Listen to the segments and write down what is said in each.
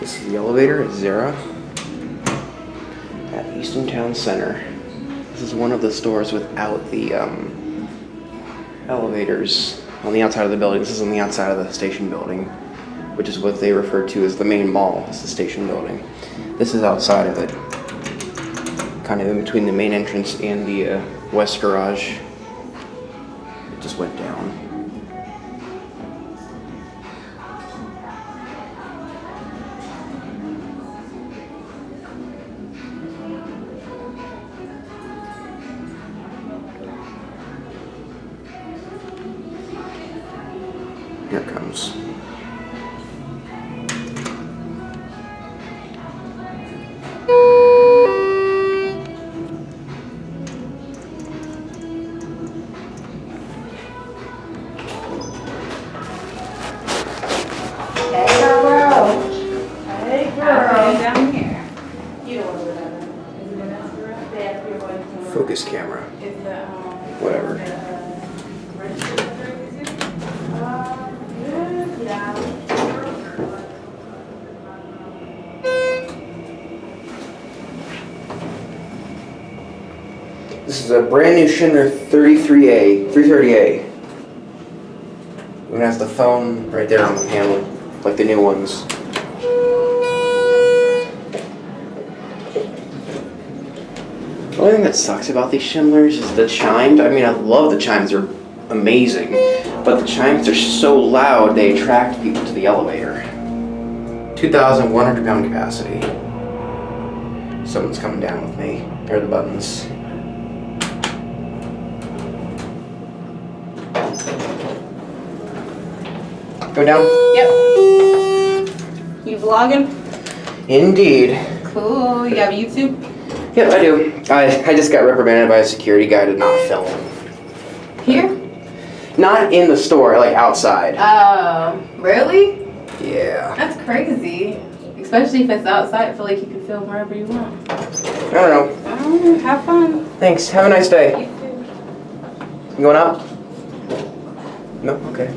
This is the elevator at Zara at Easton Town Center. This is one of the stores without the elevators on the outside of the building. This is on the outside of the station building, which is what they refer to as the main mall. It's the station building. This is outside of it, kind of in between the main entrance and the west garage. It just went down. Here it comes. Hey girl. Hey girl. Down here. You don't want to go down there. Is it an restaurant? Yeah, you're going to. Focus camera. Is the Whatever. register yeah. This is a brand new Schindler 330A. It has the phone right there on the panel, like the new ones. The only thing that sucks about these Schindlers is the chimes. I mean, I love the chimes, they're amazing. But the chimes are so loud, they attract people to the elevator. 2,100 pound capacity. Someone's coming down with me. There are the buttons. Go down? Yep. You vlogging? Indeed. Cool. You have YouTube? Yep, I do. I just got reprimanded by a security guy to not film. Here? Not in the store, like outside. Really? Yeah. That's crazy. Especially if it's outside. I feel like you can film wherever you want. I don't know. Have fun. Thanks. Have a nice day. You too. You going out? No? Okay.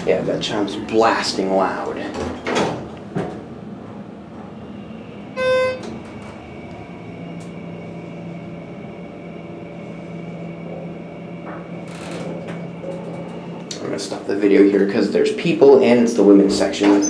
Yeah, that chime's blasting loud. I'm gonna stop the video here because there's people and it's the women's section.